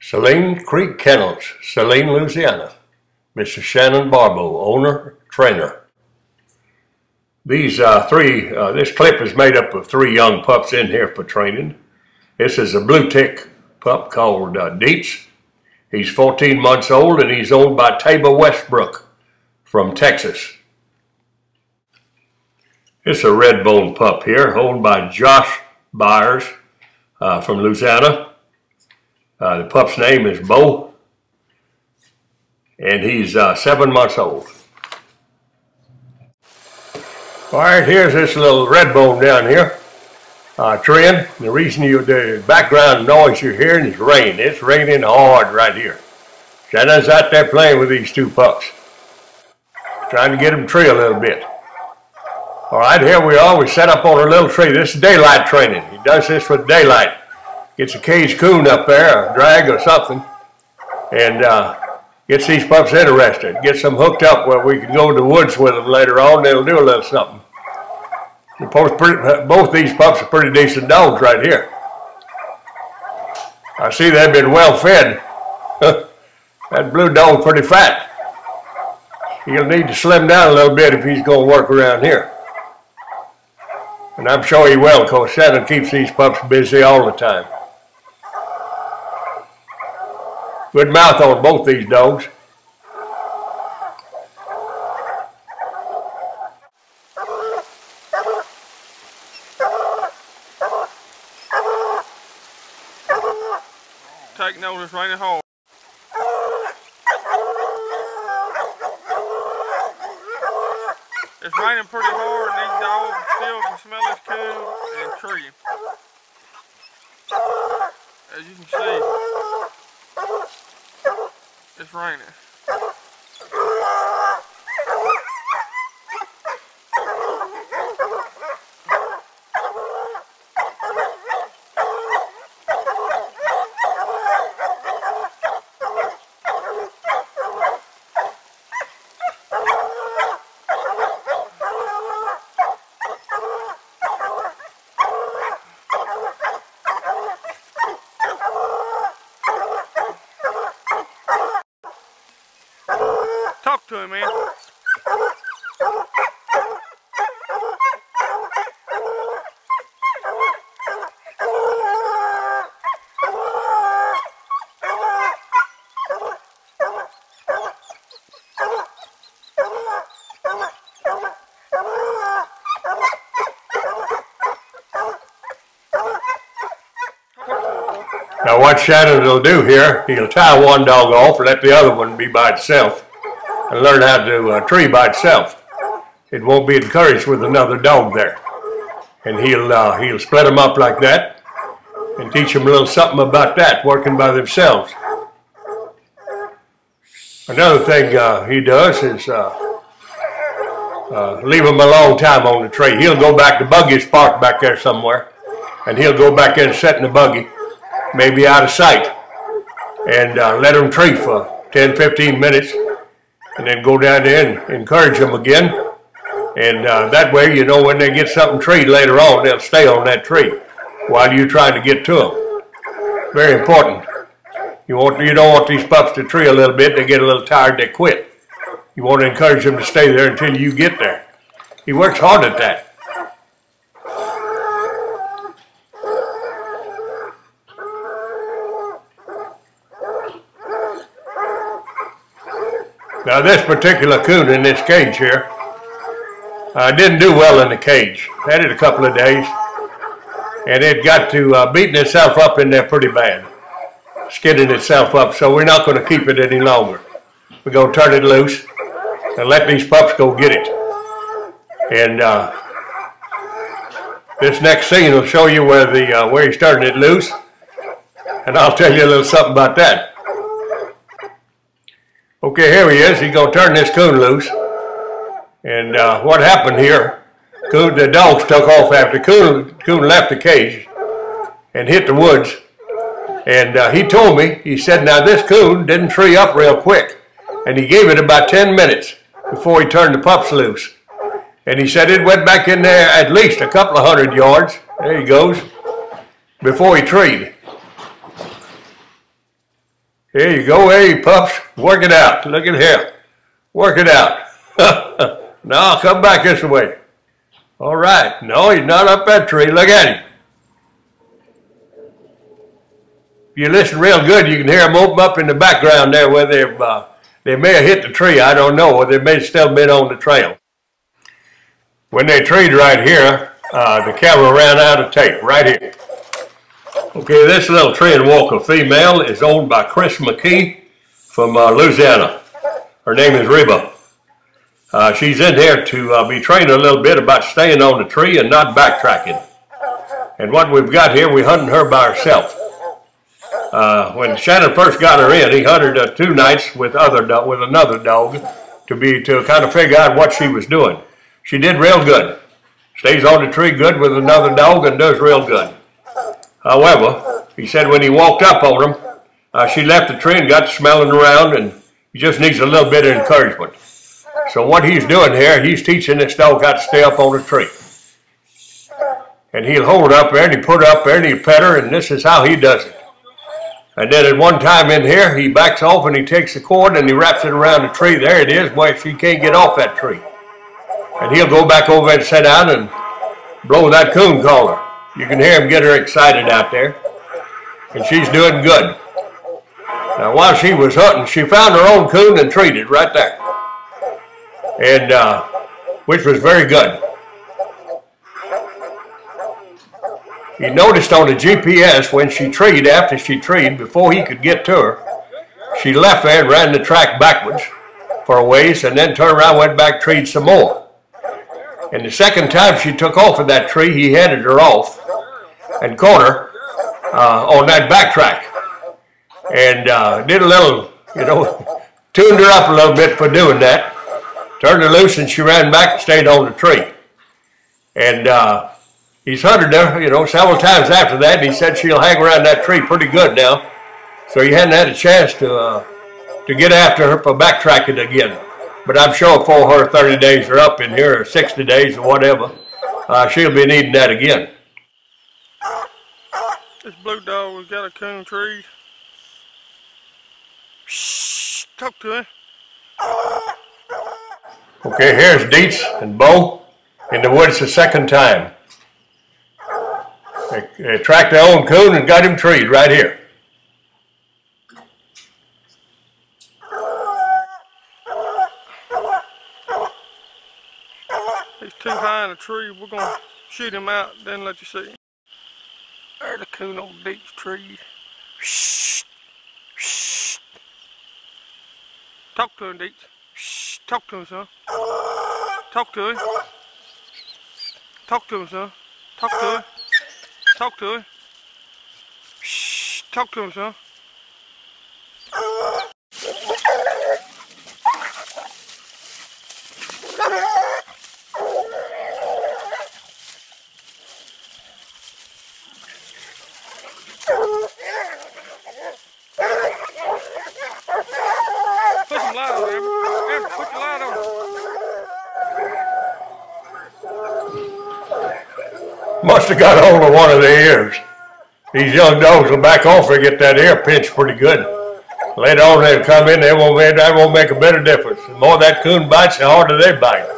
Saline Creek Kennels, Saline, Louisiana. Mr. Shannon Barbeau, owner, trainer. These this clip is made up of 3 young pups in here for training. This is a blue tick pup called Dietz. He's 14 months old and he's owned by Tabor Westbrook from Texas. It's a red bone pup here, owned by Josh Byers from Louisiana. The pup's name is Bo, and he's 7 months old. All right, here's this little red bone down here, treeing. The reason the background noise you're hearing is rain. It's raining hard right here. Shannon's out there playing with these 2 pups, trying to get them to tree a little bit. All right, here we are. We set up on a little tree. This is daylight training. He does this with daylight. Gets a caged coon up there, a drag or something, and gets these pups interested. Gets them hooked up where we can go to the woods with them later on. They'll do a little something. Both these pups are pretty decent dogs right here. I see they've been well fed. That blue dog's pretty fat. He'll need to slim down a little bit if he's going to work around here. And I'm sure he will, because Shannon keeps these pups busy all the time. Good mouth on both these dogs. Take notice, raining hard. It's raining pretty hard and these dogs still can smell this coon and tree. As you can see, it's raining. Talk to him, man. Now what Shannon will do here, he'll tie one dog off and let the other one be by itself and learn how to tree by itself. It won't be encouraged with another dog there. And he'll split them up like that and teach them a little something about that, working by themselves. Another thing he does is leave them a long time on the tree. He'll go back, the buggy's parked back there somewhere, and he'll go back in and sit in the buggy, maybe out of sight, and let them tree for 10-15 minutes, and then go down there and encourage them again. And that way, you know, when they get something treed later on, they'll stay on that tree while you're trying to get to them. Very important. You don't want these pups to tree a little bit. They get a little tired, they quit. You want to encourage them to stay there until you get there. He works hard at that. Now this particular coon in this cage here didn't do well in the cage. Had it a couple of days, and it got to beating itself up in there pretty bad, skidding itself up, so we're not going to keep it any longer. We're going to turn it loose and let these pups go get it. And this next scene will show you where he's turning it loose, and I'll tell you a little something about that. Okay, here he is. He's going to turn this coon loose. And what happened here, the dogs took off after coon left the cage and hit the woods. And he told me, he said, now this coon didn't tree up real quick. And he gave it about 10 minutes before he turned the pups loose. And he said it went back in there at least a couple of 100 yards. There he goes, before he treed. Here you go. Hey, pups. Work it out. Look at here. Work it out. No, come back this way. All right. No, he's not up that tree. Look at him. If you listen real good, you can hear them open up in the background there where they may have hit the tree. I don't know. Or they may still been on the trail. When they treed right here, the camera ran out of tape right here. Okay, this little tree and walker female is owned by Chris McKee from Louisiana. Her name is Reba. She's in here to be trained a little bit about staying on the tree and not backtracking. And what we've got here, we're hunting her by herself. When Shannon first got her in, he hunted 2 nights with another dog to kind of figure out what she was doing. She did real good. Stays on the tree good with another dog and does real good. However, he said when he walked up on him, she left the tree and got smelling around, and he just needs a little bit of encouragement. So what he's doing here, he's teaching this dog how to stay up on the tree. And he'll hold her up there, and he put her up there, and he'll pet her, and this is how he does it. And then at one time in here, he backs off, and he takes the cord, and he wraps it around the tree. There it is, where she can't get off that tree. And he'll go back over and sit down and blow that coon caller. You can hear him get her excited out there. And she's doing good. Now while she was hunting, she found her own coon and treated right there. And which was very good. He noticed on the GPS when she treed, after she treed, before he could get to her, she left there and ran the track backwards for a ways and then turned around, went back, treed some more. And the second time she took off of that tree, he headed her off and caught her on that backtrack. And did a little, tuned her up a little bit for doing that. Turned her loose and she ran back and stayed on the tree. And he's hunted her, several times after that. And he said she'll hang around that tree pretty good now. So he hadn't had a chance to get after her for backtracking again. But I'm sure for her 30 days are up in here, or 60 days or whatever, she'll be needing that again. This blue dog has got a coon tree. Shh, talk to him. Okay, here's Dietz and Bo in the woods the second time. They tracked their own coon and got him treed right here. He's too high in a tree. We're going to shoot him out, then let you see. There's the coon on Dietz tree. Shh. Shh. Talk to him, Dietz. Shh. Talk to him, son. Talk to him. Talk to him, son. Talk to him. Talk to him. Shh. Talk to him, son. Put some light on him. Amber, put the light on him. Must have got hold of one of their ears. These young dogs will back off and get that ear pinched pretty good. Later on they'll come in, that won't make a bit of difference. The more that coon bites, the harder they bite.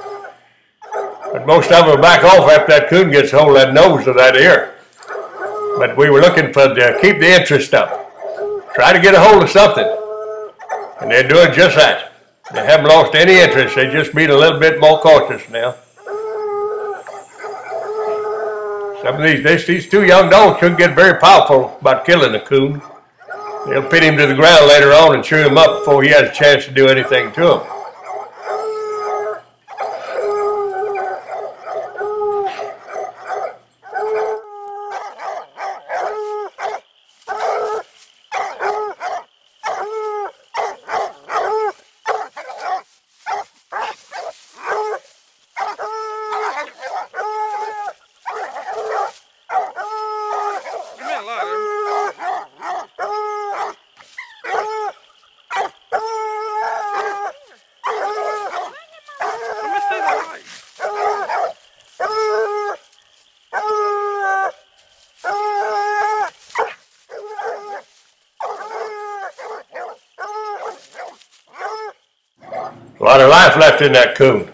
But most of them will back off after that coon gets hold of that nose of that ear. But we were looking to keep the interest up. Try to get a hold of something. And they're doing just that. They haven't lost any interest. They just being a little bit more cautious now. Some of these 2 young dogs could get very powerful about killing a coon. They'll pin him to the ground later on and chew him up before he has a chance to do anything to him. A lot of life left in that coon.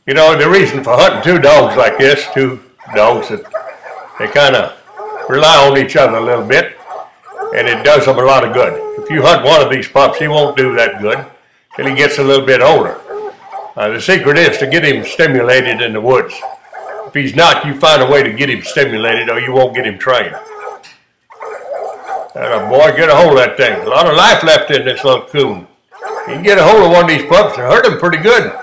You know, the reason for hunting two dogs like this, two dogs that they kind of rely on each other a little bit, and it does them a lot of good. If you hunt one of these pups, he won't do that good till he gets a little bit older. The secret is to get him stimulated in the woods. If he's not, you find a way to get him stimulated or you won't get him trained. And boy, get a hold of that thing. A lot of life left in this little coon. You can get a hold of one of these pups and hurt him pretty good.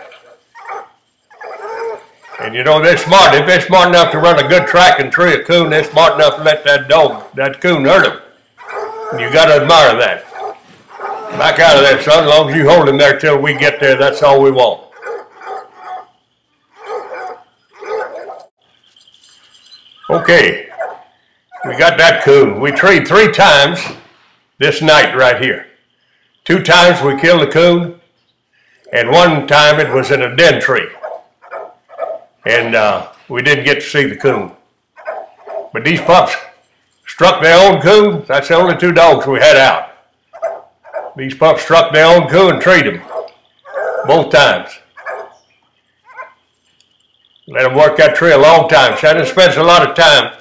And you know, they're smart. If they're smart enough to run a good track and tree a coon, they're smart enough to let that coon hurt him. And you got to admire that. Back out of there, son. As long as you hold him there till we get there, that's all we want. Okay, we got that coon. We treed 3 times this night right here. 2 times we killed a coon, and 1 time it was in a den tree. And we didn't get to see the coon. But these pups struck their own coon. That's the only 2 dogs we had out. These pups struck their own coon and treed him both times. Let them work that tree a long time. Shannon spends a lot of time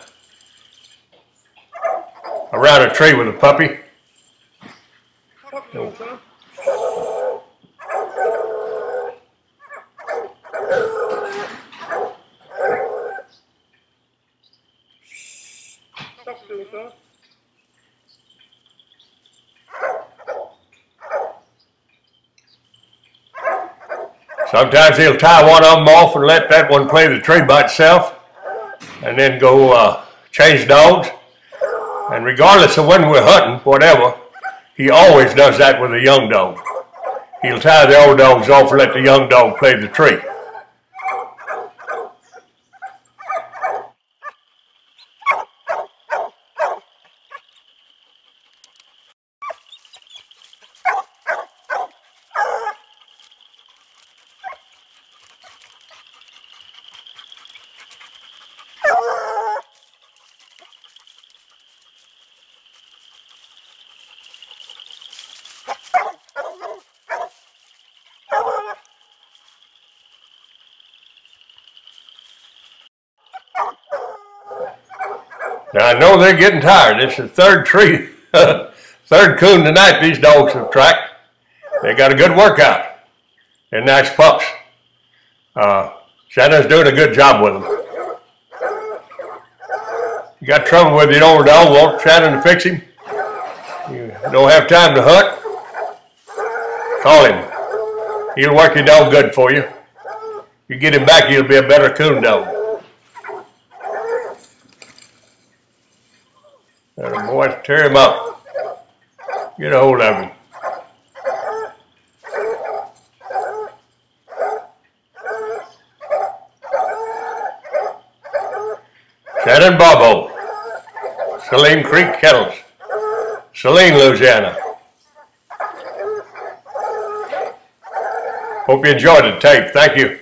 around a tree with a puppy. Sometimes he'll tie one of them off and let that one play the tree by itself and then go change dogs. And regardless of when we're hunting, whatever, he always does that with a young dog. He'll tie the old dogs off and let the young dog play the tree. Now, I know they're getting tired. It's the 3rd tree, 3rd coon tonight these dogs have tracked. They got a good workout. They're nice pups. Shannon's doing a good job with them. You got trouble with your older dog, want Shannon to fix him? You don't have time to hunt? Call him. He'll work your dog good for you. You get him back, he'll be a better coon dog. Boy, tear him up. Get a hold of him. Shannon Bobo, Saline Creek Kettles, Saline, Louisiana. Hope you enjoyed the tape. Thank you.